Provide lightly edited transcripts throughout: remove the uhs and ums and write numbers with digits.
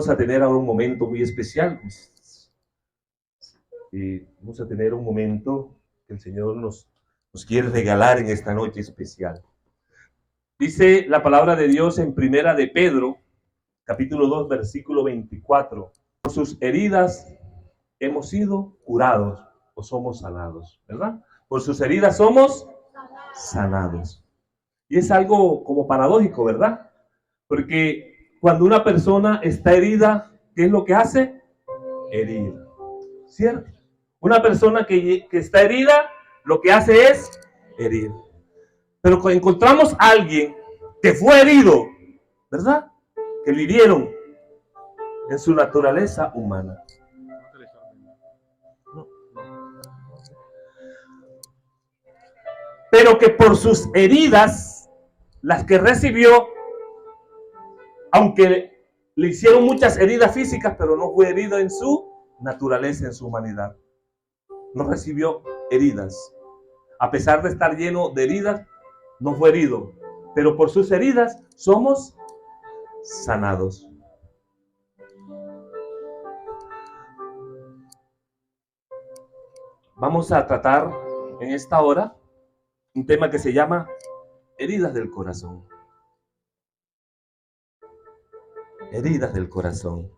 Vamos a tener ahora un momento muy especial. Vamos a tener un momento que el Señor nos quiere regalar en esta noche especial. Dice la palabra de Dios en Primera de Pedro, capítulo 2, versículo 24. Por sus heridas hemos sido curados o somos sanados, ¿verdad? Por sus heridas somos sanados. Y es algo como paradójico, ¿verdad? Porque cuando una persona está herida, ¿qué es lo que hace? Herir, ¿cierto? Una persona que está herida, lo que hace es herir. Pero cuando encontramos a alguien que fue herido, ¿verdad? Que lo hirieron en su naturaleza humana. Pero que por sus heridas, las que recibió, aunque le hicieron muchas heridas físicas, pero no fue herido en su naturaleza, en su humanidad. No recibió heridas. A pesar de estar lleno de heridas, no fue herido. Pero por sus heridas somos sanados. Vamos a tratar en esta hora un tema que se llama heridas del corazón. Heridas del corazón.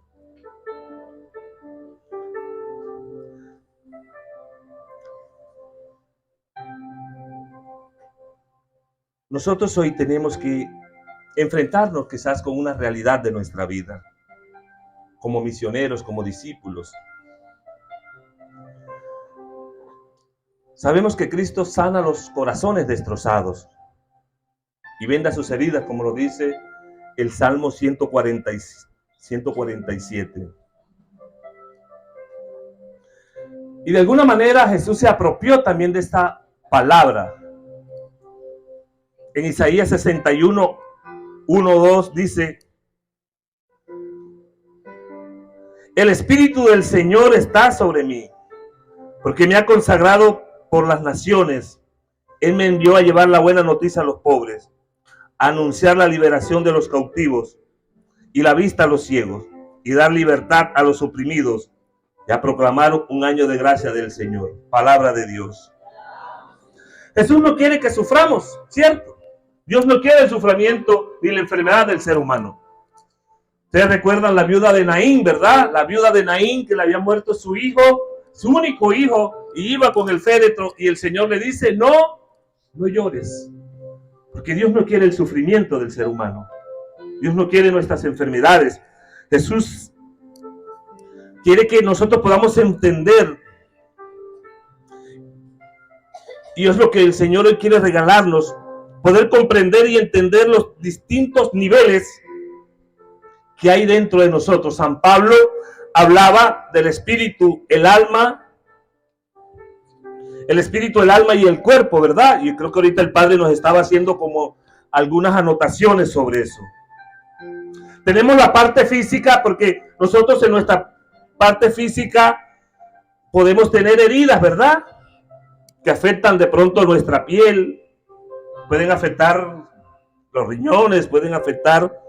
Nosotros hoy tenemos que enfrentarnos quizás con una realidad de nuestra vida, como misioneros, como discípulos. Sabemos que Cristo sana los corazones destrozados y venda sus heridas, como lo dice el Salmo 147. Y de alguna manera Jesús se apropió también de esta palabra. En Isaías 61, 1-2 dice: el Espíritu del Señor está sobre mí, porque me ha consagrado por las naciones. Él me envió a llevar la buena noticia a los pobres, a anunciar la liberación de los cautivos y la vista a los ciegos, y dar libertad a los oprimidos, y a proclamar un año de gracia del Señor. Palabra de Dios. Jesús no quiere que suframos, ¿cierto? Dios no quiere el sufrimiento ni la enfermedad del ser humano. Ustedes recuerdan la viuda de Naín, ¿verdad? La viuda de Naín, que le había muerto su hijo, su único hijo, y iba con el féretro, y el Señor le dice: no llores, porque Dios no quiere el sufrimiento del ser humano. Dios no quiere nuestras enfermedades. Jesús quiere que nosotros podamos entender, y es lo que el Señor hoy quiere regalarnos, poder comprender y entender los distintos niveles que hay dentro de nosotros. San Pablo hablaba del espíritu, el espíritu, el alma y el cuerpo, ¿verdad? Y creo que ahorita el Padre nos estaba haciendo como algunas anotaciones sobre eso. Tenemos la parte física, porque nosotros en nuestra parte física podemos tener heridas, ¿verdad? Que afectan de pronto nuestra piel, pueden afectar los riñones, pueden afectar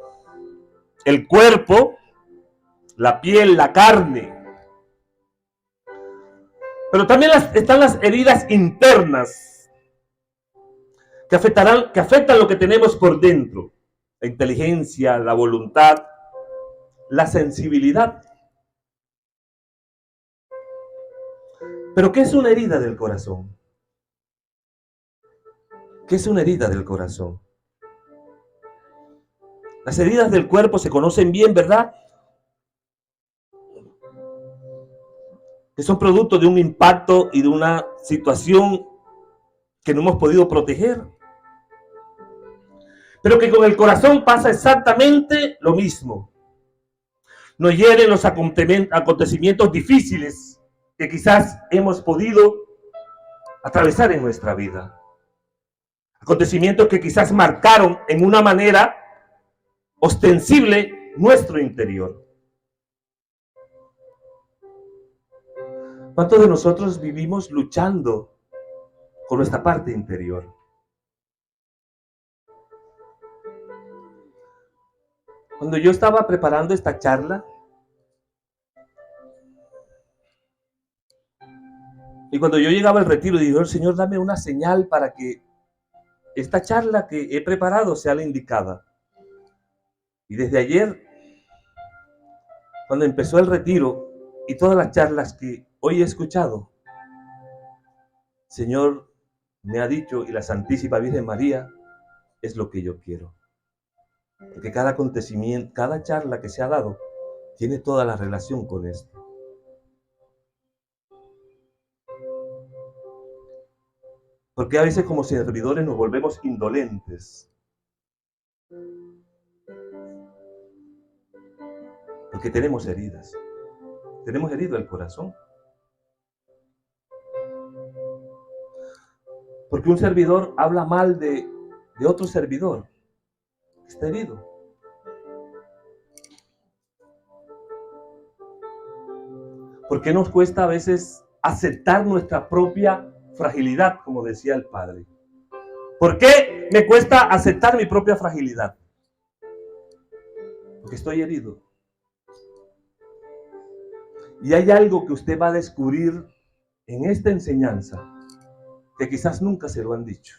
el cuerpo, la piel, la carne. Pero también están las heridas internas que afectan lo que tenemos por dentro: la inteligencia, la voluntad, la sensibilidad. Pero ¿qué es una herida del corazón? ¿Qué es una herida del corazón? Las heridas del cuerpo se conocen bien, ¿verdad? Que son producto de un impacto y de una situación que no hemos podido proteger. Pero que con el corazón pasa exactamente lo mismo. Nos hieren los acontecimientos difíciles que quizás hemos podido atravesar en nuestra vida. Acontecimientos que quizás marcaron en una manera ostensible nuestro interior. ¿Cuántos de nosotros vivimos luchando con nuestra parte interior? Cuando yo estaba preparando esta charla, Y cuando yo llegaba al retiro, dije, el Señor, dame una señal para que esta charla que he preparado sea la indicada. Y desde ayer, cuando empezó el retiro y todas las charlas que hoy he escuchado, Señor me ha dicho, y la Santísima Virgen María es lo que yo quiero. Porque cada acontecimiento, cada charla que se ha dado, tiene toda la relación con esto. Porque a veces como servidores nos volvemos indolentes. Porque tenemos heridas. Tenemos herido el corazón. Porque un servidor habla mal de otro servidor. Está herido. ¿Por qué nos cuesta a veces aceptar nuestra propia fragilidad, como decía el Padre? ¿Por qué me cuesta aceptar mi propia fragilidad? Porque estoy herido. Y hay algo que usted va a descubrir en esta enseñanza que quizás nunca se lo han dicho.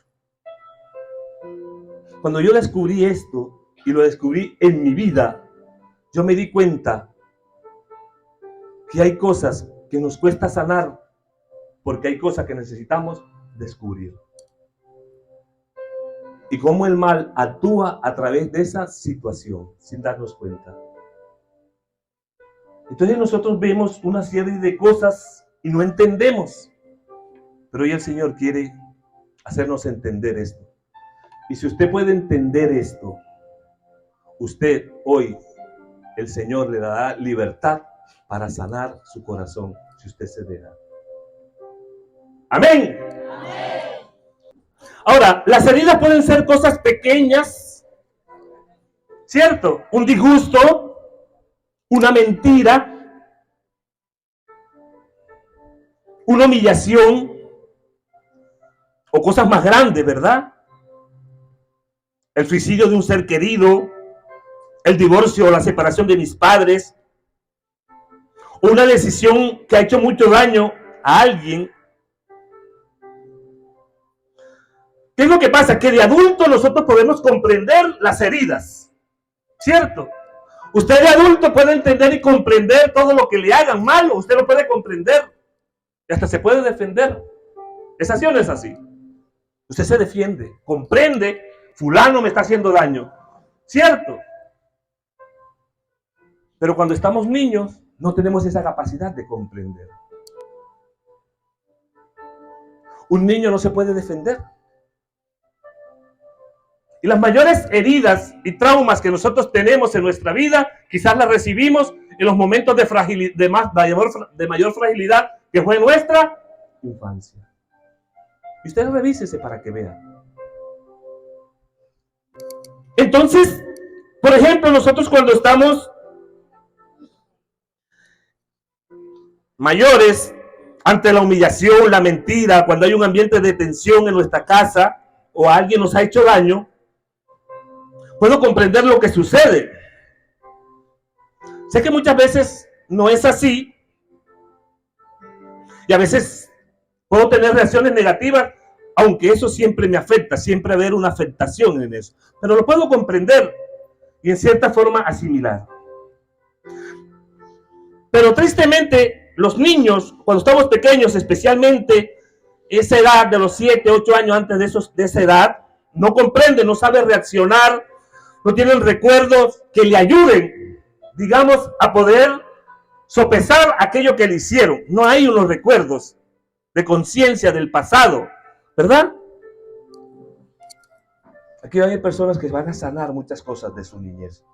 Cuando yo descubrí esto y lo descubrí en mi vida, yo me di cuenta que hay cosas que nos cuesta sanar porque hay cosas que necesitamos descubrir. Y cómo el mal actúa a través de esa situación sin darnos cuenta. Entonces nosotros vemos una serie de cosas y no entendemos. Pero hoy el Señor quiere hacernos entender esto. Y si usted puede entender esto, usted hoy, el Señor le dará libertad para sanar su corazón, si usted se deja. Amén. Amén. Ahora, las heridas pueden ser cosas pequeñas, ¿cierto? Un disgusto, una mentira, una humillación, o cosas más grandes, ¿verdad? El suicidio de un ser querido, el divorcio o la separación de mis padres, una decisión que ha hecho mucho daño a alguien. ¿Qué es lo que pasa? Que de adulto nosotros podemos comprender las heridas, ¿cierto? Usted de adulto puede entender y comprender todo lo que le hagan malo, usted lo puede comprender y hasta se puede defender. ¿Es así o no es así? Usted se defiende, comprende, fulano me está haciendo daño, ¿cierto? Pero cuando estamos niños, no tenemos esa capacidad de comprender. Un niño no se puede defender. Y las mayores heridas y traumas que nosotros tenemos en nuestra vida, quizás las recibimos en los momentos de mayor fragilidad que fue nuestra infancia. Y usted revísese para que vea. Entonces, por ejemplo, nosotros cuando estamos mayores, ante la humillación, la mentira, cuando hay un ambiente de tensión en nuestra casa o alguien nos ha hecho daño, puedo comprender lo que sucede. Sé que muchas veces no es así y a veces puedo tener reacciones negativas, aunque eso siempre me afecta, siempre haber una afectación en eso. Pero lo puedo comprender y en cierta forma asimilar. Pero tristemente, los niños, cuando estamos pequeños, especialmente esa edad de los 7, 8 años antes de esa edad, no comprenden, no saben reaccionar, no tienen recuerdos que le ayuden, digamos, a poder sopesar aquello que le hicieron. No hay unos recuerdos de conciencia del pasado, ¿verdad? Aquí hay personas que van a sanar muchas cosas de su niñez.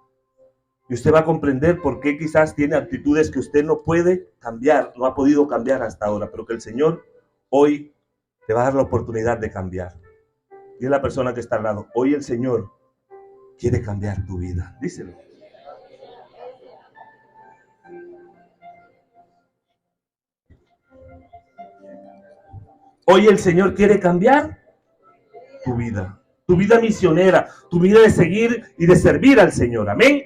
Y usted va a comprender por qué quizás tiene actitudes que usted no puede cambiar, no ha podido cambiar hasta ahora, pero que el Señor hoy te va a dar la oportunidad de cambiar. Y es la persona que está al lado. Hoy el Señor quiere cambiar tu vida. Díselo. Hoy el Señor quiere cambiar tu vida misionera, tu vida de seguir y de servir al Señor. Amén.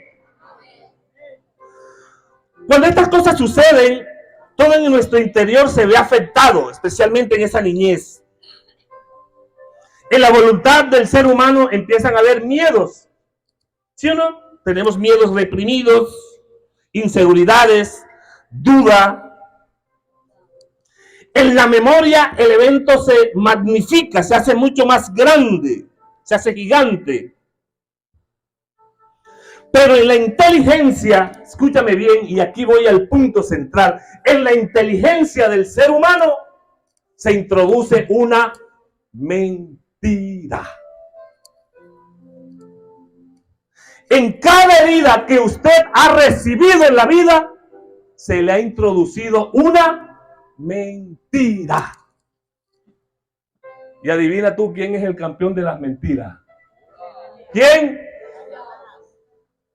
Cuando estas cosas suceden, todo en nuestro interior se ve afectado, especialmente en esa niñez. En la voluntad del ser humano empiezan a haber miedos, ¿sí o no? Tenemos miedos reprimidos, inseguridades, duda. En la memoria el evento se magnifica, se hace mucho más grande, se hace gigante. Pero en la inteligencia, escúchame bien, y aquí voy al punto central, en la inteligencia del ser humano se introduce una mentira. En cada herida que usted ha recibido en la vida, se le ha introducido una mentira. Y adivina tú quién es el campeón de las mentiras. ¿Quién?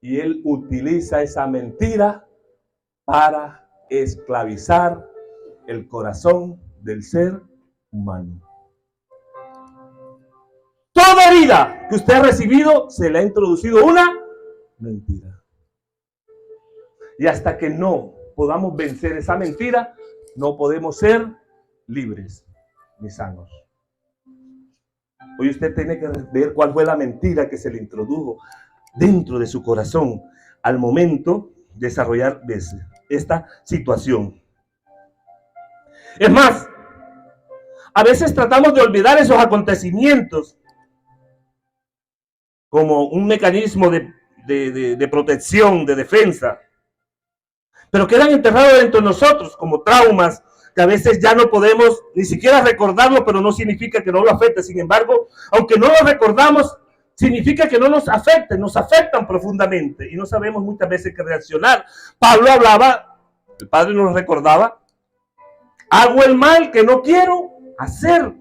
Y él utiliza esa mentira para esclavizar el corazón del ser humano. Toda herida que usted ha recibido se le ha introducido una mentira. Y hasta que no podamos vencer esa mentira, no podemos ser libres ni sanos. Hoy usted tiene que ver cuál fue la mentira que se le introdujo dentro de su corazón al momento de desarrollar esta situación. Es más, a veces tratamos de olvidar esos acontecimientos como un mecanismo de protección, de defensa, pero quedan enterrados dentro de nosotros como traumas que a veces ya no podemos ni siquiera recordarlo, pero no significa que no lo afecte. Sin embargo, aunque no lo recordamos, significa que no nos afecten, nos afectan profundamente y no sabemos muchas veces qué reaccionar. Pablo hablaba, el Padre nos recordaba, hago el mal que no quiero hacer.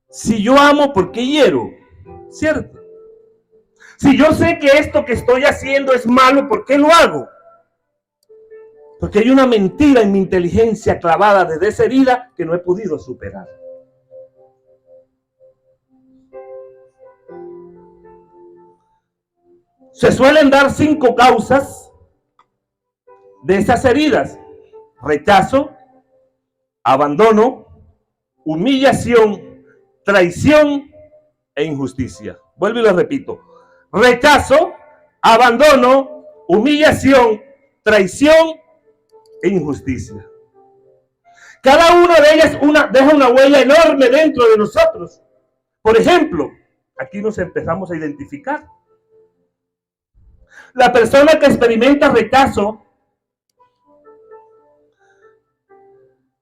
Si yo amo, ¿por qué hiero? ¿Cierto? Si yo sé que esto que estoy haciendo es malo, ¿por qué lo hago? Porque hay una mentira en mi inteligencia clavada desde esa herida que no he podido superar. Se suelen dar 5 causas de esas heridas: rechazo, abandono, humillación, traición e injusticia. Vuelvo y lo repito: rechazo, abandono, humillación, traición e injusticia. Cada una de ellas deja una huella enorme dentro de nosotros. Por ejemplo, aquí nos empezamos a identificar. La persona que experimenta rechazo,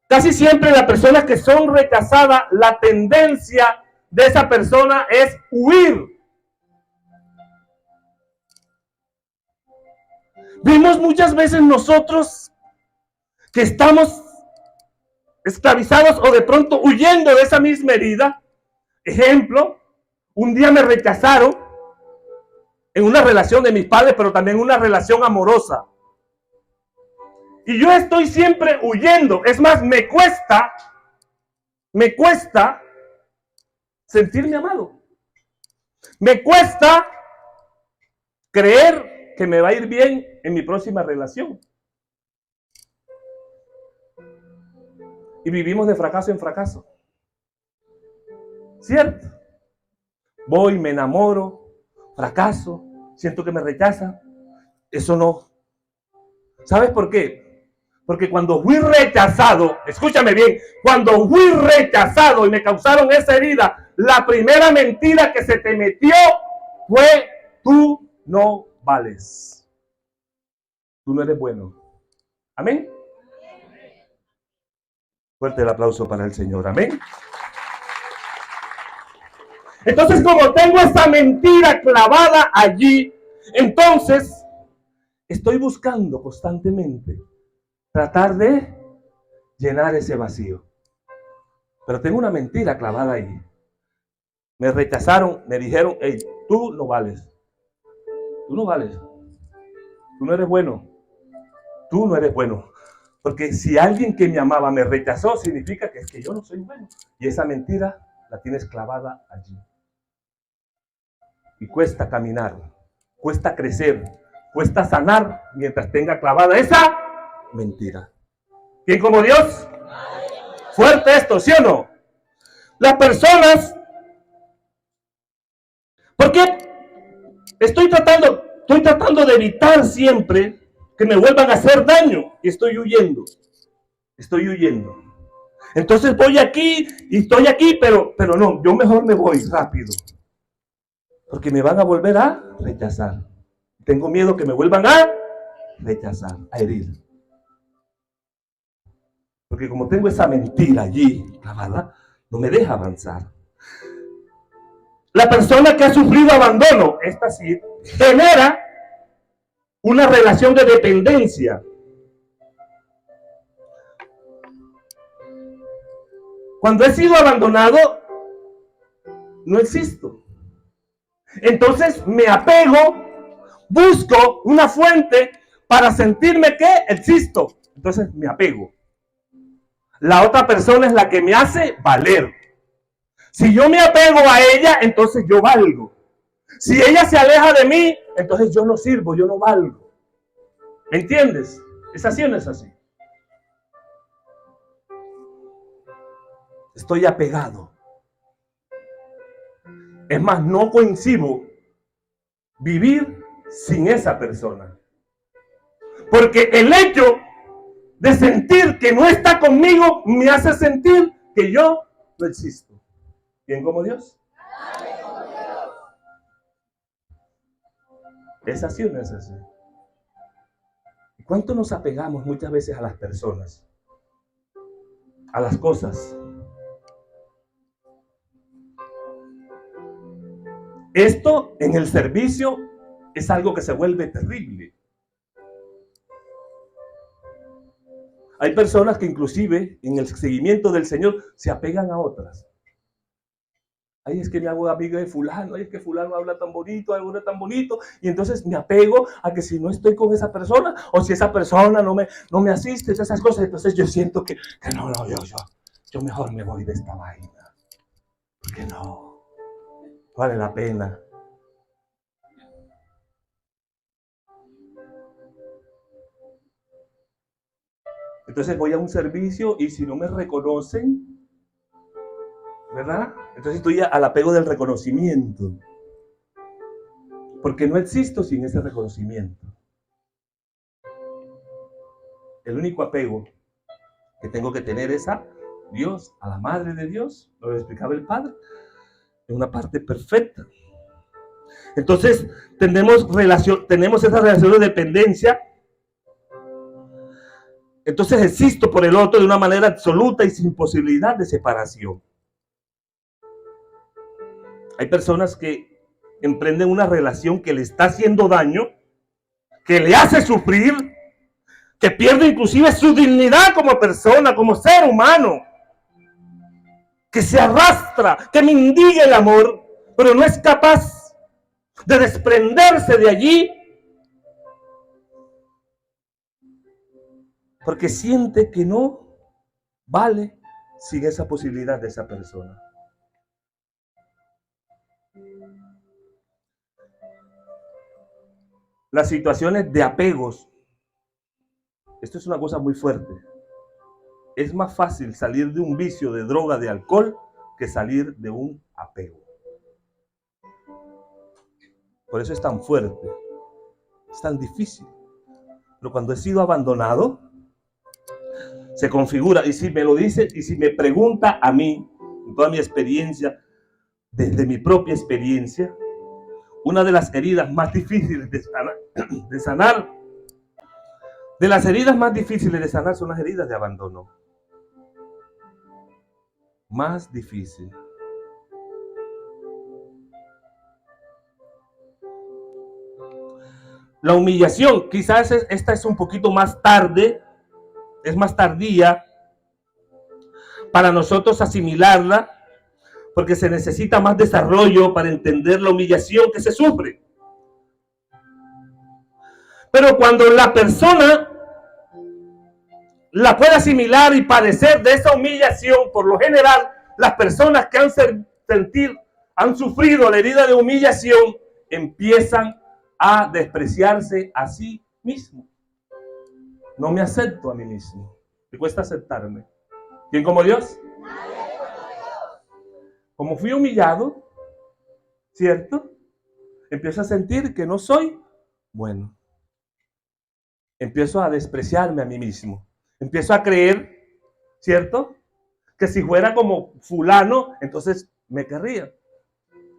casi siempre las personas que son rechazadas, la tendencia de esa persona es huir. Vimos muchas veces nosotros que estamos esclavizados o de pronto huyendo de esa misma herida. Ejemplo, un día me rechazaron en una relación de mis padres, pero también una relación amorosa. Y yo estoy siempre huyendo. Es más, me cuesta sentirme amado. Me cuesta creer que me va a ir bien en mi próxima relación. Y vivimos de fracaso en fracaso. ¿Cierto? Voy, me enamoro, fracaso, siento que me rechazan. Eso no. ¿Sabes por qué? Porque cuando fui rechazado, escúchame bien, cuando fui rechazado y me causaron esa herida, la primera mentira que se te metió fue: tú no vales. Tú no eres bueno. Amén. Fuerte el aplauso para el Señor. Amén. Entonces, como tengo esa mentira clavada allí, entonces estoy buscando constantemente tratar de llenar ese vacío. Pero tengo una mentira clavada ahí. Me rechazaron, me dijeron: hey, tú no vales. Tú no vales. Tú no eres bueno. Tú no eres bueno. Porque si alguien que me amaba me rechazó, significa que es que yo no soy bueno. Y esa mentira la tienes clavada allí. Y cuesta caminar, cuesta crecer, cuesta sanar mientras tenga clavada esa mentira. ¿Quién como Dios? Fuerte esto, ¿sí o no? Las personas, porque estoy tratando de evitar siempre que me vuelvan a hacer daño y estoy huyendo. Entonces voy aquí y estoy aquí, pero no, yo mejor me voy rápido, porque me van a volver a rechazar. Tengo miedo que me vuelvan a rechazar, a herir. Porque como tengo esa mentira allí clavada, no me deja avanzar. La persona que ha sufrido abandono, esta sí, genera una relación de dependencia. Cuando he sido abandonado, no existo. Entonces me apego, busco una fuente para sentirme que existo. Entonces me apego. La otra persona es la que me hace valer. Si yo me apego a ella, entonces yo valgo. Si ella se aleja de mí, entonces yo no sirvo, yo no valgo. ¿Me entiendes? ¿Es así o no es así? Estoy apegado. Es más, no coincido vivir sin esa persona. Porque el hecho de sentir que no está conmigo me hace sentir que yo no existo. ¿Quién como Dios? ¿Es así o no es así? ¿Cuánto nos apegamos muchas veces a las personas? A las cosas. Esto en el servicio es algo que se vuelve terrible. Hay personas que inclusive en el seguimiento del Señor se apegan a otras. Ay, es que me hago amiga de fulano, ay, es que fulano habla tan bonito, habla tan bonito, y entonces me apego a que si no estoy con esa persona, o si esa persona no me asiste, esas cosas, entonces yo siento que no, yo mejor me voy de esta vaina, porque no vale la pena. Entonces voy a un servicio y si no me reconocen, ¿verdad? Entonces estoy al apego del reconocimiento. Porque no existo sin ese reconocimiento. El único apego que tengo que tener es a Dios, a la Madre de Dios, lo explicaba el Padre, en una parte perfecta. Entonces tenemos esa relación de dependencia. Entonces existo por el otro de una manera absoluta y sin posibilidad de separación. Hay personas que emprenden una relación que le está haciendo daño, que le hace sufrir, que pierde inclusive su dignidad como persona, como ser humano, que se arrastra, que mendiga el amor, pero no es capaz de desprenderse de allí porque siente que no vale sin esa posibilidad de esa persona. Las situaciones de apegos, esto es una cosa muy fuerte. Es más fácil salir de un vicio de droga, de alcohol, que salir de un apego. Por eso es tan fuerte, es tan difícil. Pero cuando he sido abandonado, se configura, y si me lo dice, y si me pregunta a mí, en toda mi experiencia, desde mi propia experiencia, una de las heridas más difíciles de sanar, de las heridas más difíciles de sanar son las heridas de abandono. Más difícil. La humillación, quizás esta es un poquito más tarde, es más tardía para nosotros asimilarla, porque se necesita más desarrollo para entender la humillación que se sufre. Pero cuando la persona la puede asimilar y padecer de esa humillación, por lo general, las personas que han sufrido la herida de humillación empiezan a despreciarse a sí mismo. No me acepto a mí mismo. Me cuesta aceptarme. ¿Quién como Dios? Como fui humillado, ¿cierto? Empiezo a sentir que no soy bueno. Empiezo a despreciarme a mí mismo. Empiezo a creer, ¿cierto? Que si fuera como fulano, entonces me querría.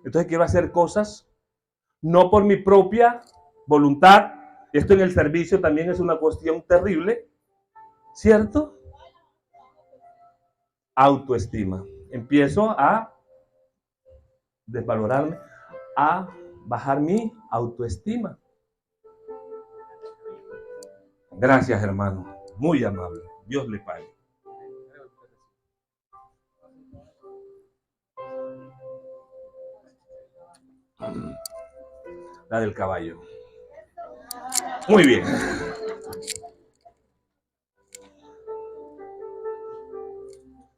Entonces quiero hacer cosas no por mi propia voluntad. Esto en el servicio también es una cuestión terrible, ¿cierto? Autoestima. Empiezo a desvalorarme, a bajar mi autoestima. Gracias, hermano. Muy amable. Dios le pague. La del caballo. Muy bien.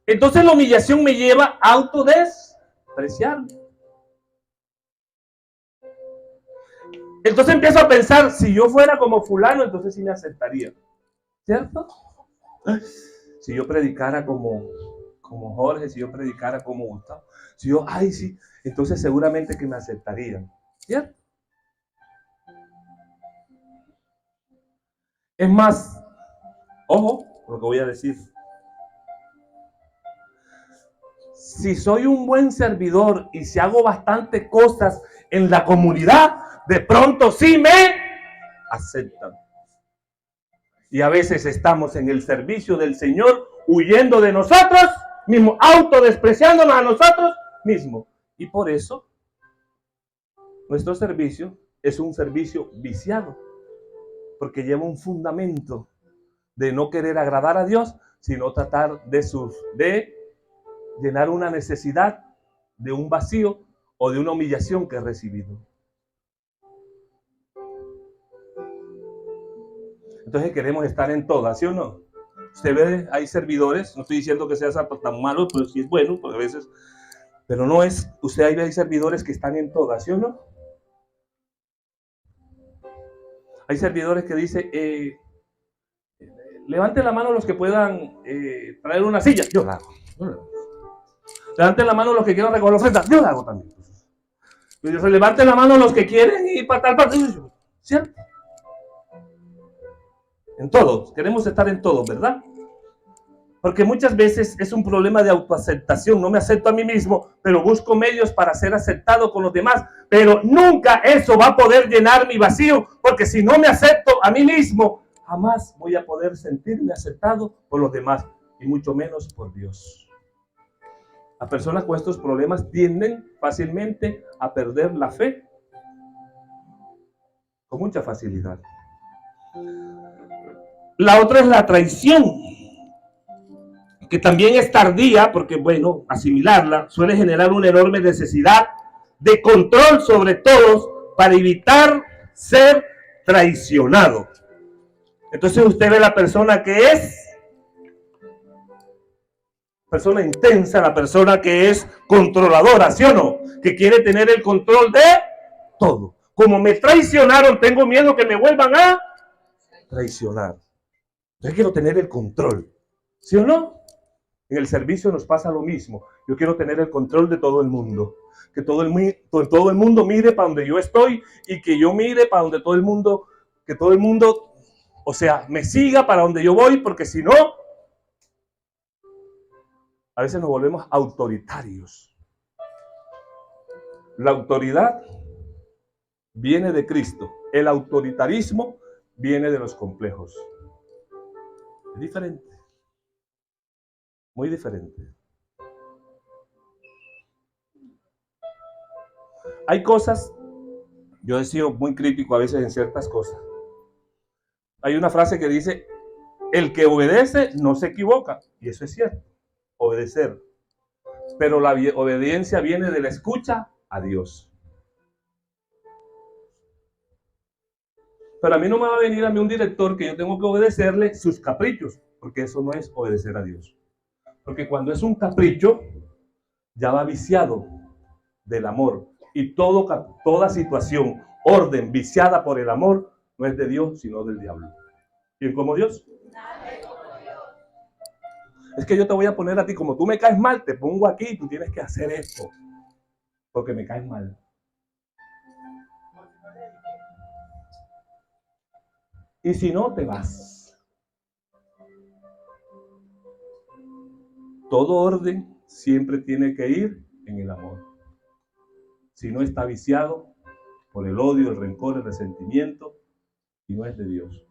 Entonces la humillación me lleva a autodespreciarme. Entonces empiezo a pensar, si yo fuera como fulano, entonces sí me aceptaría. ¿Cierto? Si yo predicara como Jorge, si yo predicara como Gustavo, si yo, ay sí, entonces seguramente que me aceptarían. ¿Cierto? Es más, ojo lo que voy a decir. Si soy un buen servidor y si hago bastantes cosas en la comunidad, de pronto sí me aceptan. Y a veces estamos en el servicio del Señor huyendo de nosotros mismos, autodespreciándonos a nosotros mismos. Y por eso nuestro servicio es un servicio viciado, porque lleva un fundamento de no querer agradar a Dios, sino tratar de llenar una necesidad, de un vacío o de una humillación que he recibido. Entonces queremos estar en todas, ¿sí o no? Usted ve, hay servidores, no estoy diciendo que sea tan malo, pero sí es bueno, porque a veces, pero no es, usted hay servidores que están en todas, ¿sí o no? Hay servidores que dicen, levante la mano los que puedan traer una silla, yo la hago. Levanten la mano los que quieran recoger la ofrenda, yo la hago también. Levanten la mano los que quieren ir para tal parte, ¿cierto? En todos, queremos estar en todos, ¿verdad? Porque muchas veces es un problema de autoaceptación. No me acepto a mí mismo, pero busco medios para ser aceptado con los demás. Pero nunca eso va a poder llenar mi vacío, porque si no me acepto a mí mismo, jamás voy a poder sentirme aceptado por los demás, y mucho menos por Dios. Las personas con estos problemas tienden fácilmente a perder la fe, con mucha facilidad. La otra es la traición, que también es tardía, porque bueno, asimilarla suele generar una enorme necesidad de control sobre todos para evitar ser traicionado. Entonces usted ve la persona que es persona intensa, la persona que es controladora, ¿sí o no? Que quiere tener el control de todo. Como me traicionaron, tengo miedo que me vuelvan a traicionar. Yo quiero tener el control, ¿sí o no? En el servicio nos pasa lo mismo. Yo quiero tener el control de todo el mundo. Que todo el mundo mire para donde yo estoy y que yo mire para donde todo el mundo, que todo el mundo, o sea, me siga para donde yo voy, porque si no, a veces nos volvemos autoritarios. La autoridad viene de Cristo. El autoritarismo viene de los complejos. Es diferente. Muy diferente. Hay cosas, yo he sido muy crítico a veces en ciertas cosas. Hay una frase que dice, el que obedece no se equivoca. Y eso es cierto, obedecer. Pero la obediencia viene de la escucha a Dios. Pero a mí no me va a venir a mí un director que yo tengo que obedecerle sus caprichos, porque eso no es obedecer a Dios. Porque cuando es un capricho, ya va viciado del amor. Y toda situación orden viciada por el amor no es de Dios, sino del diablo. ¿Quién como Dios? Es que yo te voy a poner a ti, como tú me caes mal, te pongo aquí y tú tienes que hacer esto, porque me caes mal. Y si no, te vas. Todo orden siempre tiene que ir en el amor. Si no está viciado por el odio, el rencor, el resentimiento, y no es de Dios.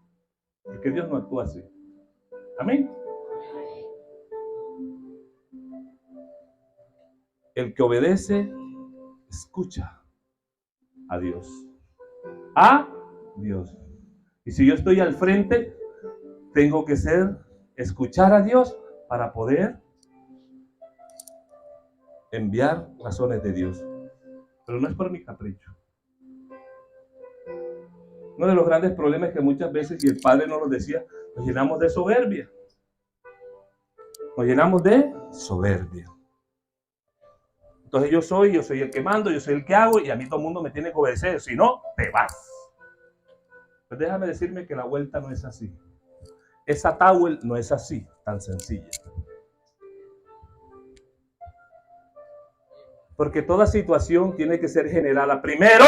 Porque Dios no actúa así. Amén. El que obedece, escucha a Dios. A Dios. Y si yo estoy al frente, tengo que escuchar a Dios para poder enviar razones de Dios. Pero no es por mi capricho. Uno de los grandes problemas es que muchas veces, y el Padre nos lo decía, nos llenamos de soberbia. Nos llenamos de soberbia. Entonces yo soy el que mando, yo soy el que hago, y a mí todo el mundo me tiene que obedecer. Si no, te vas. Pues déjame decirme que la vuelta no es así. Esa towel no es así, tan sencilla. Porque toda situación tiene que ser generada primero,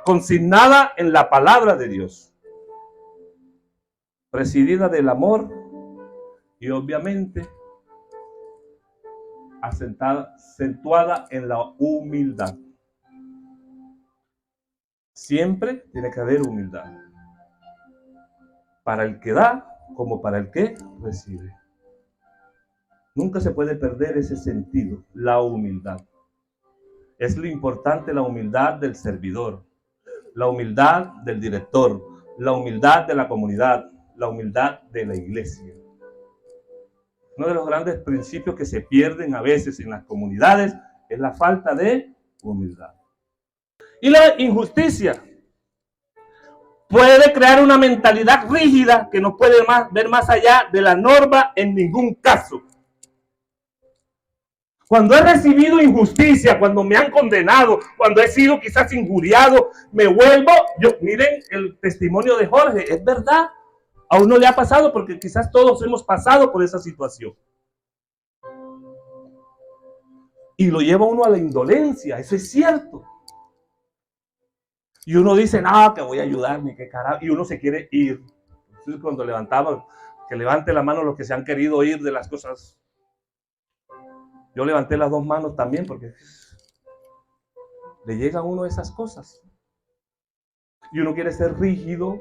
consignada en la palabra de Dios, presidida del amor y obviamente acentuada en la humildad. Siempre tiene que haber humildad, para el que da como para el que recibe. Nunca se puede perder ese sentido, la humildad. Es lo importante, la humildad del servidor, la humildad del director, la humildad de la comunidad, la humildad de la iglesia. Uno de los grandes principios que se pierden a veces en las comunidades es la falta de humildad. Y la injusticia puede crear una mentalidad rígida que no puede ver más allá de la norma en ningún caso. Cuando he recibido injusticia, cuando me han condenado, cuando he sido quizás injuriado, me vuelvo, miren el testimonio de Jorge, es verdad, a uno le ha pasado porque quizás todos hemos pasado por esa situación. Y lo lleva uno a la indolencia, eso es cierto. Y uno dice, no, que voy a ayudar, ni qué carajo, y uno se quiere ir. Entonces cuando levantaba, que levante la mano los que se han querido ir de las cosas. Yo levanté las dos manos también porque le llegan a uno esas cosas. Y uno quiere ser rígido,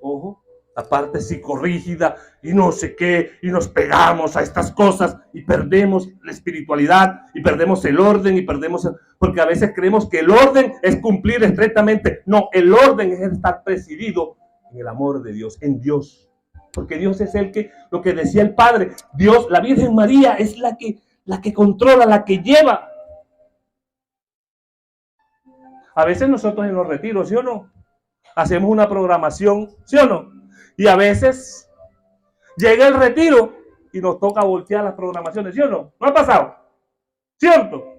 ojo, la parte psicorrígida y no sé qué, y nos pegamos a estas cosas y perdemos la espiritualidad y perdemos el orden y porque a veces creemos que el orden es cumplir estrictamente. No, el orden es estar presidido en el amor de Dios, en Dios. Porque Dios es lo que decía el Padre, Dios, la Virgen María es la que controla, la que lleva. A veces nosotros en los retiros, ¿sí o no? Hacemos una programación, ¿sí o no? Y a veces llega el retiro y nos toca voltear las programaciones, ¿sí o no? ¿No ha pasado? ¿Cierto?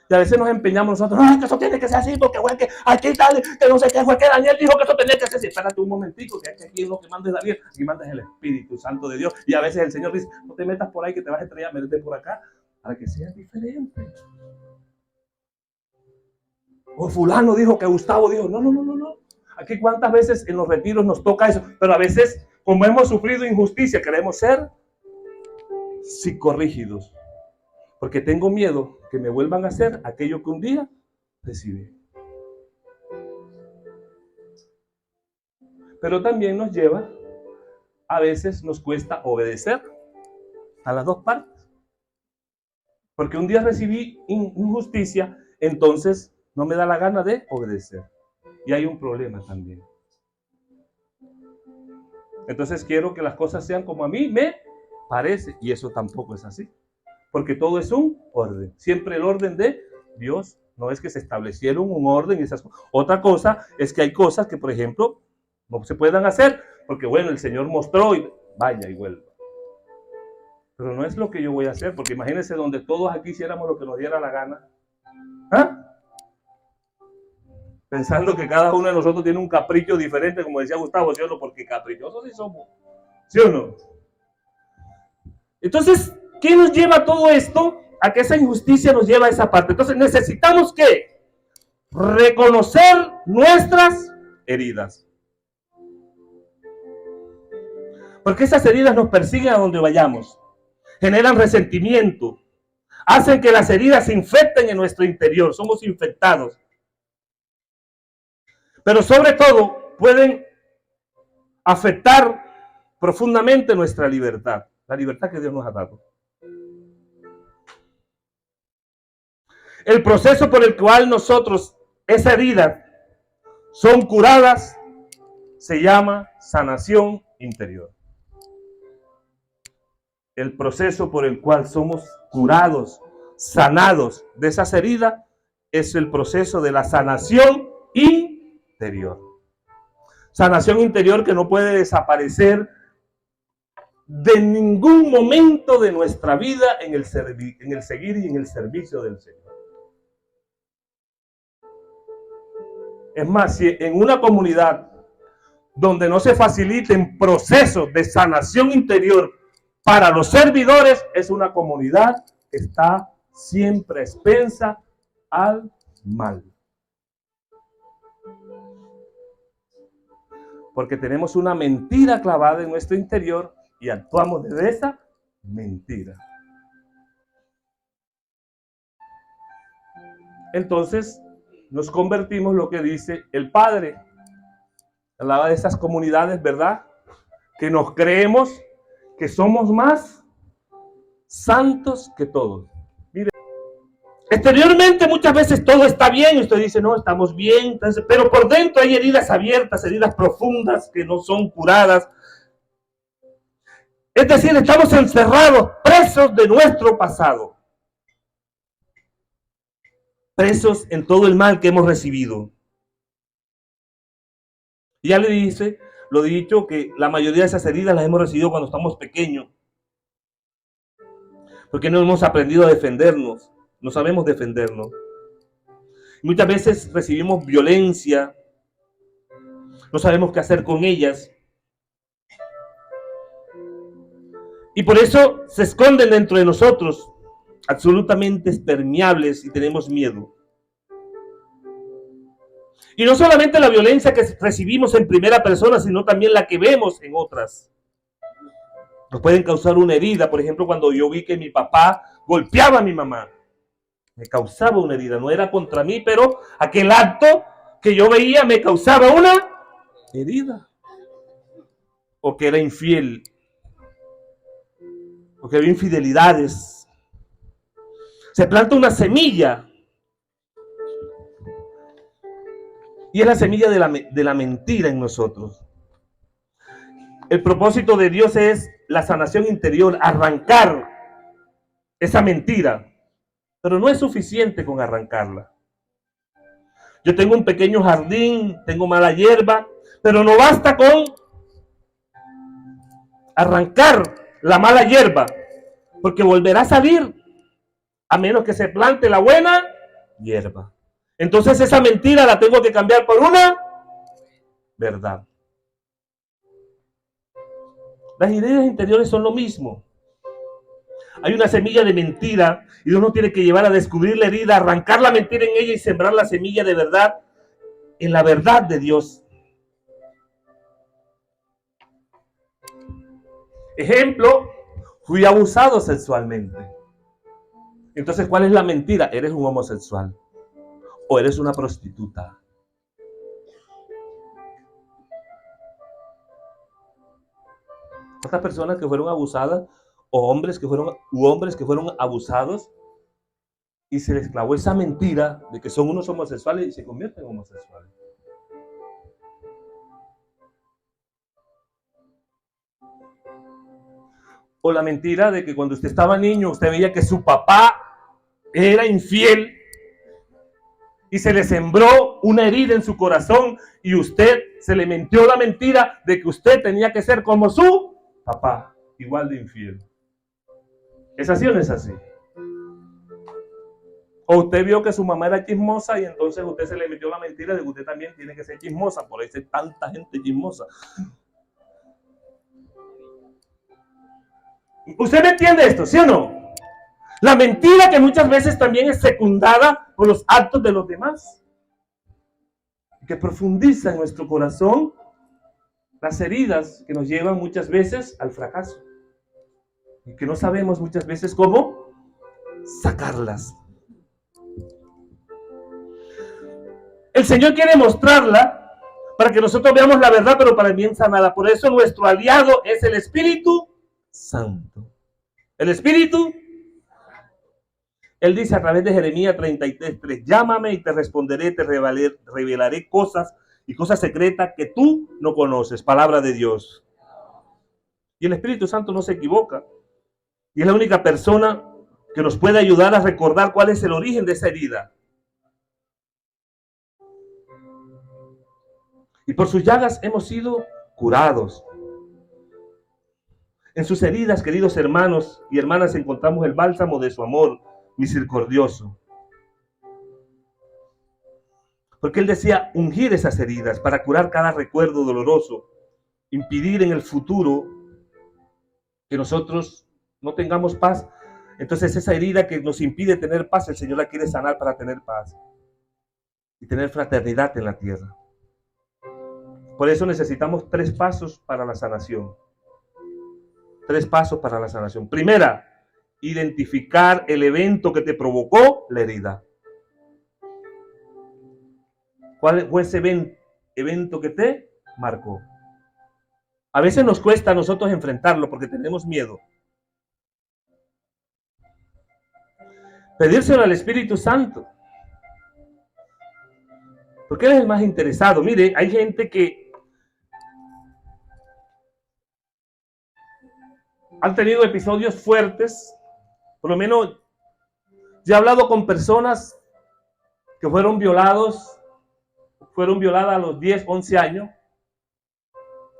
Y a veces nos empeñamos nosotros, no, es que eso tiene que ser así, porque fue que aquí tal, que no sé qué, fue que Daniel dijo que eso tenía que ser así. Espérate un momentico, que aquí lo que manda es Daniel, aquí manda es el Espíritu Santo de Dios. Y a veces el Señor dice, no te metas por ahí que te vas a estrellar, métete por acá, para que sea diferente. O fulano dijo que Gustavo dijo, no. Aquí cuántas veces en los retiros nos toca eso, pero a veces, como hemos sufrido injusticia, queremos ser psicorrígidos. Porque tengo miedo que me vuelvan a hacer aquello que un día recibí. Pero también nos lleva, a veces nos cuesta obedecer a las dos partes. Porque un día recibí injusticia, entonces no me da la gana de obedecer. Y hay un problema también. Entonces quiero que las cosas sean como a mí me parece. Y eso tampoco es así. Porque todo es un orden. Siempre el orden de Dios. No es que se establecieron un orden y esas cosas. Otra cosa es que hay cosas que, por ejemplo, no se puedan hacer. Porque bueno, el Señor mostró y vaya y vuelva. Pero no es lo que yo voy a hacer. Porque imagínense donde todos aquí hiciéramos lo que nos diera la gana. ¿Ah? pensando que cada uno de nosotros tiene un capricho diferente, como decía Gustavo, ¿sí o no? Porque caprichosos sí somos, ¿sí o no? Entonces, ¿qué nos lleva a todo esto? A que esa injusticia nos lleva a esa parte. Entonces, necesitamos que reconocer nuestras heridas. Porque esas heridas nos persiguen a donde vayamos, generan resentimiento, hacen que las heridas se infecten en nuestro interior, somos infectados. Pero sobre todo pueden afectar profundamente nuestra libertad, la libertad que Dios nos ha dado. El proceso por el cual nosotros, esas heridas, son curadas, se llama sanación interior. El proceso por el cual somos curados, sanados de esas heridas, es el proceso de la sanación interior. Sanación interior que no puede desaparecer de ningún momento de nuestra vida en el seguir y en el servicio del Señor. Es más, si en una comunidad donde no se faciliten procesos de sanación interior para los servidores, es una comunidad que está siempre expensa al mal. Porque tenemos una mentira clavada en nuestro interior y actuamos desde esa mentira. Entonces nos convertimos lo que dice el Padre. Hablaba de esas comunidades, ¿verdad? Que nos creemos que somos más santos que todos. Mire, exteriormente muchas veces todo está bien y usted dice, no, estamos bien, entonces, pero por dentro hay heridas abiertas, heridas profundas que no son curadas. Es decir, estamos encerrados, presos de nuestro pasado. Presos en todo el mal que hemos recibido. Y ya le dice, lo dicho, que la mayoría de esas heridas las hemos recibido cuando estamos pequeños. Porque no hemos aprendido a defendernos, no sabemos defendernos. Muchas veces recibimos violencia, no sabemos qué hacer con ellas. Y por eso se esconden dentro de nosotros, absolutamente permeables, y tenemos miedo. Y no solamente la violencia que recibimos en primera persona, sino también la que vemos en otras. Nos pueden causar una herida. Por ejemplo, cuando yo vi que mi papá golpeaba a mi mamá, me causaba una herida. No era contra mí, pero aquel acto que yo veía me causaba una herida. O que era infiel, o que había infidelidades. Se planta una semilla. Y es la semilla de la mentira en nosotros. El propósito de Dios es la sanación interior, arrancar esa mentira. Pero no es suficiente con arrancarla. Yo tengo un pequeño jardín, tengo mala hierba, pero no basta con arrancar la mala hierba, porque volverá a salir, a menos que se plante la buena hierba. Entonces esa mentira la tengo que cambiar por una verdad. Las ideas interiores son lo mismo. Hay una semilla de mentira y uno tiene que llevar a descubrir la herida, arrancar la mentira en ella y sembrar la semilla de verdad en la verdad de Dios. Ejemplo, fui abusado sexualmente. Entonces, ¿cuál es la mentira? Eres un homosexual o eres una prostituta. Estas personas que fueron abusadas o hombres que fueron abusados y se les clavó esa mentira de que son unos homosexuales y se convierten en homosexuales. O la mentira de que cuando usted estaba niño usted veía que su papá era infiel y se le sembró una herida en su corazón y usted se le mintió la mentira de que usted tenía que ser como su papá, igual de infiel. ¿Es así o no es así? O usted vio que su mamá era chismosa y entonces usted se le metió la mentira de que usted también tiene que ser chismosa. Por eso hay tanta gente chismosa. ¿Usted me entiende esto, sí o no? La mentira que muchas veces también es secundada por los actos de los demás, que profundiza en nuestro corazón las heridas que nos llevan muchas veces al fracaso y que no sabemos muchas veces cómo sacarlas. El Señor quiere mostrarla para que nosotros veamos la verdad, pero para bien sanada. Por eso nuestro aliado es el Espíritu Santo. El Espíritu, Él dice a través de Jeremías 33:3, llámame y te responderé, te revelaré cosas y cosas secretas que tú no conoces. Palabra de Dios. Y el Espíritu Santo no se equivoca. Y es la única persona que nos puede ayudar a recordar cuál es el origen de esa herida. Y por sus llagas hemos sido curados. En sus heridas, queridos hermanos y hermanas, encontramos el bálsamo de su amor misericordioso. Porque Él decía ungir esas heridas para curar cada recuerdo doloroso, impedir en el futuro que nosotros no tengamos paz. Entonces esa herida que nos impide tener paz, el Señor la quiere sanar para tener paz y tener fraternidad en la tierra. Por eso necesitamos 3 pasos para la sanación. 3 pasos para la sanación. Primera, identificar el evento que te provocó la herida. ¿Cuál fue ese evento que te marcó? A veces nos cuesta a nosotros enfrentarlo porque tenemos miedo. Pedírselo al Espíritu Santo. Porque Él es el más interesado. Mire, hay gente que han tenido episodios fuertes. Por lo menos yo he hablado con personas que fueron violadas a los 10, 11 años.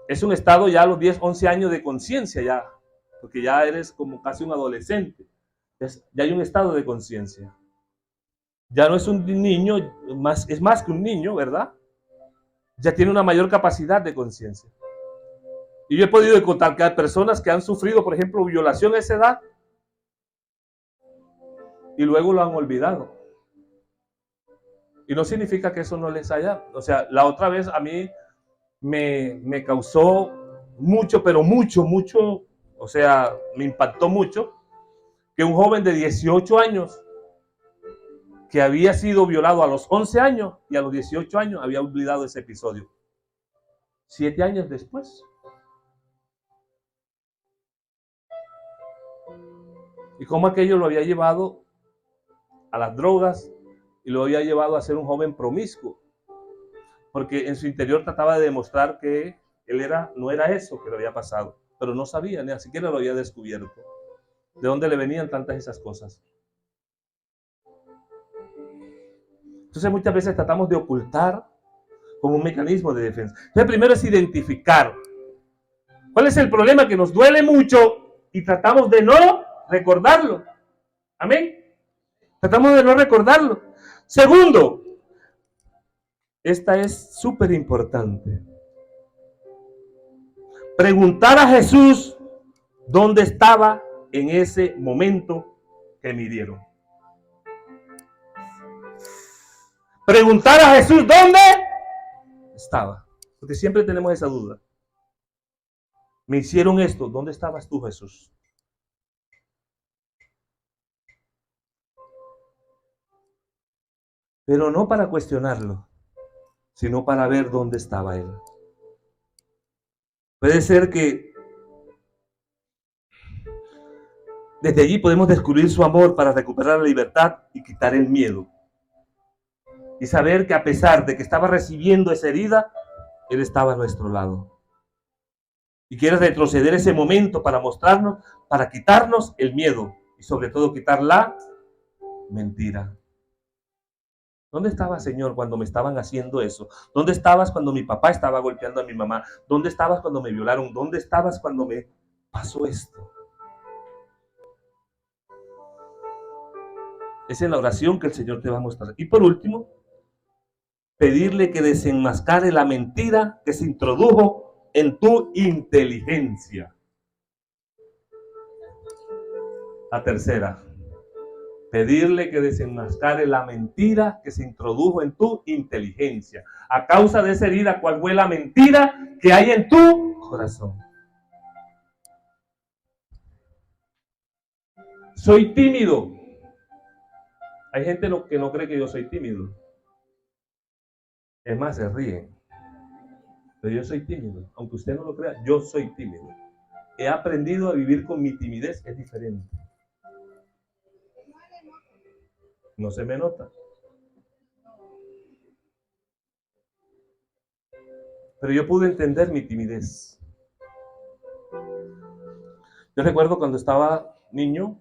Es un estado ya a los 10, 11 años de conciencia ya, porque ya eres como casi un adolescente. Ya hay un estado de conciencia. Ya no es un niño, es más que un niño, ¿verdad? Ya tiene una mayor capacidad de conciencia. Y yo he podido encontrar que hay personas que han sufrido, por ejemplo, violación a esa edad y luego lo han olvidado. Y no significa que eso no les haya... O sea, la otra vez a mí me causó mucho, pero mucho, o sea, me impactó mucho que un joven de 18 años que había sido violado a los 11 años y a los 18 años había olvidado ese episodio. 7 años después. Y cómo aquello lo había llevado a las drogas y lo había llevado a ser un joven promiscuo. Porque en su interior trataba de demostrar que él no era eso que le había pasado. Pero no sabía, ni siquiera lo había descubierto. ¿De dónde le venían tantas esas cosas? Entonces muchas veces tratamos de ocultar como un mecanismo de defensa. Entonces primero es identificar cuál es el problema que nos duele mucho y tratamos de no recordarlo. Amén. Tratamos de no recordarlo. Segundo, esta es súper importante. Preguntar a Jesús dónde estaba en ese momento que me hirieron. Preguntar a Jesús dónde estaba. Porque siempre tenemos esa duda. Me hicieron esto. ¿Dónde estabas tú, Jesús? Pero no para cuestionarlo, sino para ver dónde estaba Él. Puede ser que desde allí podemos descubrir su amor para recuperar la libertad y quitar el miedo. Y saber que a pesar de que estaba recibiendo esa herida, Él estaba a nuestro lado. Y quiere retroceder ese momento para mostrarnos, para quitarnos el miedo y sobre todo quitar la mentira. ¿Dónde estabas, Señor, cuando me estaban haciendo eso? ¿Dónde estabas cuando mi papá estaba golpeando a mi mamá? ¿Dónde estabas cuando me violaron? ¿Dónde estabas cuando me pasó esto? Esa es la oración que el Señor te va a mostrar. Y por último, pedirle que desenmascare la mentira que se introdujo en tu inteligencia. La tercera, pedirle que desenmascare la mentira que se introdujo en tu inteligencia. A causa de esa herida, ¿cuál fue la mentira que hay en tu corazón? Soy tímido. Hay gente que no cree que yo soy tímido. Es más, se ríen. Pero yo soy tímido. Aunque usted no lo crea, yo soy tímido. He aprendido a vivir con mi timidez, es diferente. No se me nota. Pero yo pude entender mi timidez. Yo recuerdo cuando estaba niño,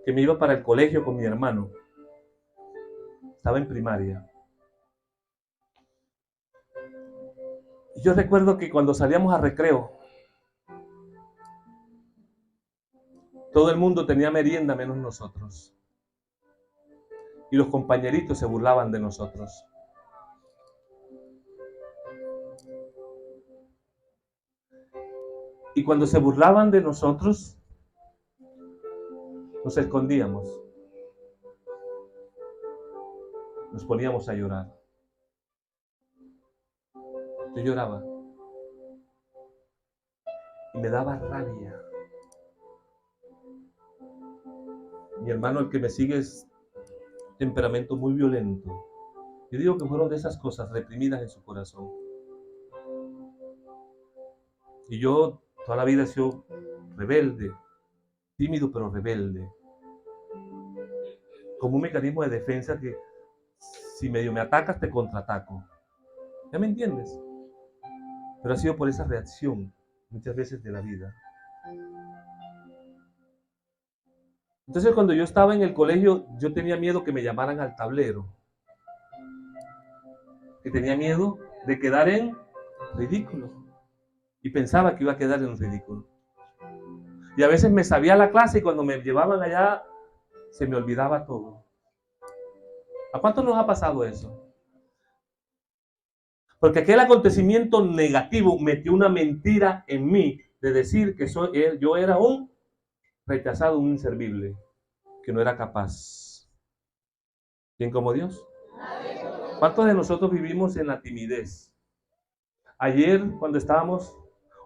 que me iba para el colegio con mi hermano. Estaba en primaria. Y yo recuerdo que cuando salíamos a recreo, todo el mundo tenía merienda menos nosotros. Y los compañeritos se burlaban de nosotros. Y cuando se burlaban de nosotros, nos escondíamos. Nos poníamos a llorar. Yo lloraba. Y me daba rabia. Mi hermano, el que me sigue, es temperamento muy violento. Yo digo que fueron de esas cosas reprimidas en su corazón. Y yo toda la vida he sido rebelde, tímido pero rebelde. Como un mecanismo de defensa que si medio me atacas te contraataco. ¿Ya me entiendes? Pero ha sido por esa reacción muchas veces de la vida. Entonces cuando yo estaba en el colegio, yo tenía miedo que me llamaran al tablero. Que tenía miedo de quedar en ridículo. Y pensaba que iba a quedar en ridículo. Y a veces me sabía la clase y cuando me llevaban allá, se me olvidaba todo. ¿A cuánto nos ha pasado eso? Porque aquel acontecimiento negativo metió una mentira en mí de decir que yo era un rechazado, un inservible, que no era capaz. ¿Quién como Dios? ¿Cuántos de nosotros vivimos en la timidez? Ayer, cuando estábamos,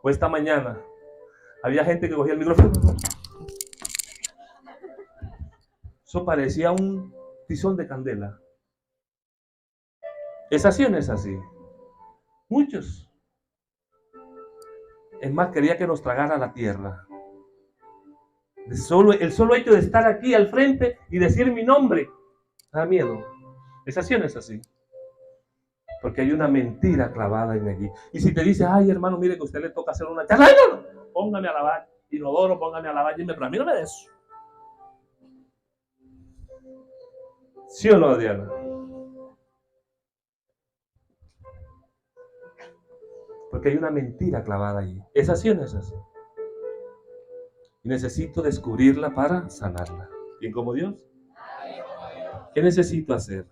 o esta mañana, había gente que cogía el micrófono. Eso parecía un tizón de candela. ¿Es así o no es así? Muchos. Es más, quería que nos tragara la tierra. El solo hecho de estar aquí al frente y decir mi nombre da miedo. ¿Es así o no es así? Porque hay una mentira clavada en allí. Y si te dice, ay hermano, mire que a usted le toca hacer una charla, ay no, póngame a lavar, inodoro, póngame a lavar, pero a mí no me de eso. ¿Sí o no, Diana? Porque hay una mentira clavada allí. ¿Es así o no es así? Y necesito descubrirla para sanarla. ¿Bien como Dios? ¿Qué necesito hacer?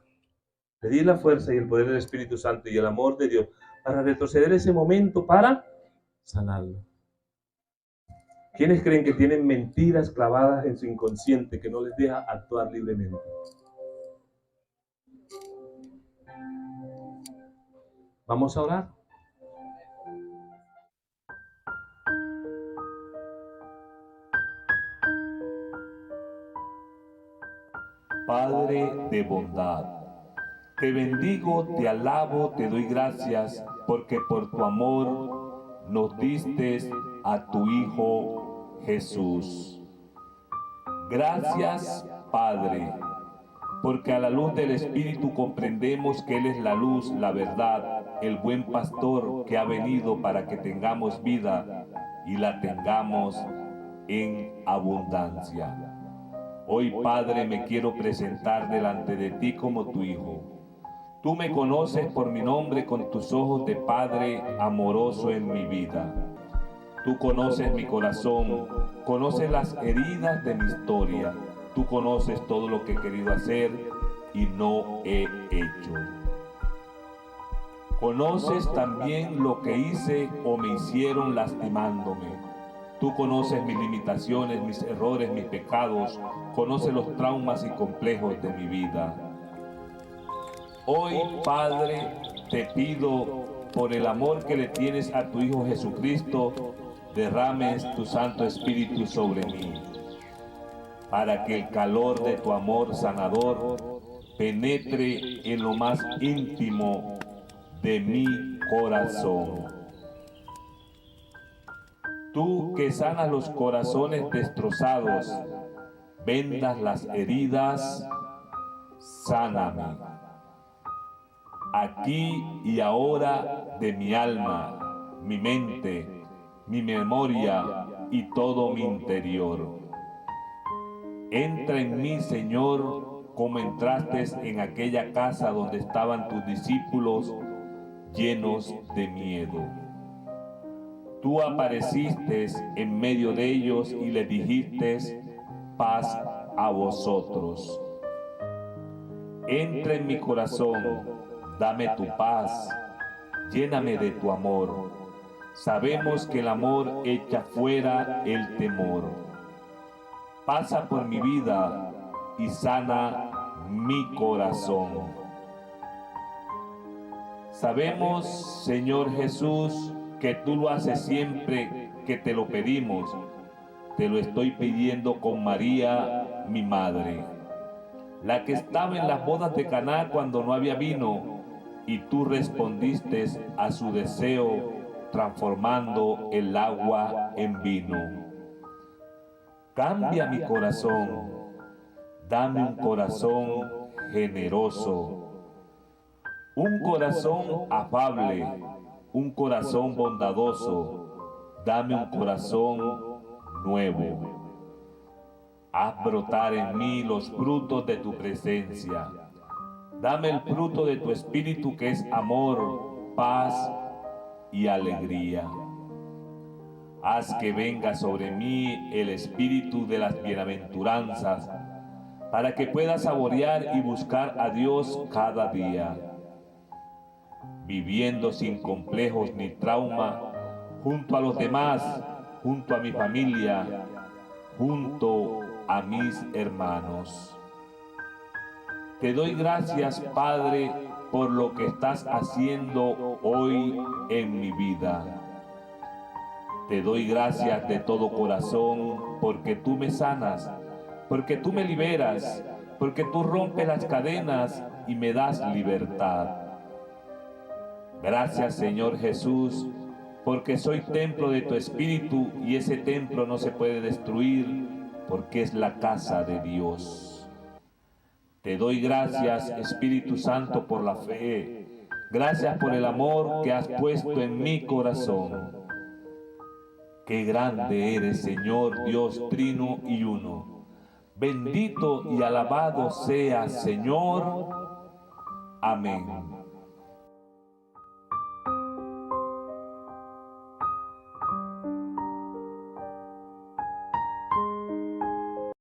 Pedir la fuerza y el poder del Espíritu Santo y el amor de Dios para retroceder ese momento para sanarlo. ¿Quiénes creen que tienen mentiras clavadas en su inconsciente que no les deja actuar libremente? Vamos a orar. Padre de bondad, te bendigo, te alabo, te doy gracias, porque por tu amor nos diste a tu Hijo Jesús. Gracias, Padre, porque a la luz del Espíritu comprendemos que Él es la luz, la verdad, el buen pastor que ha venido para que tengamos vida y la tengamos en abundancia. Hoy, Padre, me quiero presentar delante de ti como tu Hijo. Tú me conoces por mi nombre con tus ojos de Padre amoroso en mi vida. Tú conoces mi corazón, conoces las heridas de mi historia. Tú conoces todo lo que he querido hacer y no he hecho. Conoces también lo que hice o me hicieron lastimándome. Tú conoces mis limitaciones, mis errores, mis pecados. Conoces los traumas y complejos de mi vida. Hoy, Padre, te pido, por el amor que le tienes a tu Hijo Jesucristo, derrames tu Santo Espíritu sobre mí, para que el calor de tu amor sanador penetre en lo más íntimo de mi corazón. Tú que sanas los corazones destrozados, vendas las heridas, sáname. Aquí y ahora de mi alma, mi mente, mi memoria y todo mi interior. Entra en mí, Señor, como entraste en aquella casa donde estaban tus discípulos llenos de miedo. Tú apareciste en medio de ellos y les dijiste, paz a vosotros. Entra en mi corazón, dame tu paz, lléname de tu amor. Sabemos que el amor echa fuera el temor. Pasa por mi vida y sana mi corazón. Sabemos, Señor Jesús, que tú lo haces siempre que te lo pedimos. Te lo estoy pidiendo con María, mi madre, la que estaba en las bodas de Caná cuando no había vino, y tú respondiste a su deseo transformando el agua en vino. Cambia mi corazón, dame un corazón generoso, un corazón afable, un corazón bondadoso, dame un corazón nuevo. Haz brotar en mí los frutos de tu presencia. Dame el fruto de tu espíritu que es amor, paz y alegría. Haz que venga sobre mí el espíritu de las bienaventuranzas, para que pueda saborear y buscar a Dios cada día, viviendo sin complejos ni trauma, junto a los demás, junto a mi familia, junto a mis hermanos. Te doy gracias, Padre, por lo que estás haciendo hoy en mi vida. Te doy gracias de todo corazón porque tú me sanas, porque tú me liberas, porque tú rompes las cadenas y me das libertad. Gracias, Señor Jesús, porque soy templo de tu Espíritu y ese templo no se puede destruir porque es la casa de Dios. Te doy gracias, Espíritu Santo, por la fe. Gracias por el amor que has puesto en mi corazón. Qué grande eres, Señor Dios Trino y Uno. Bendito y alabado seas, Señor. Amén.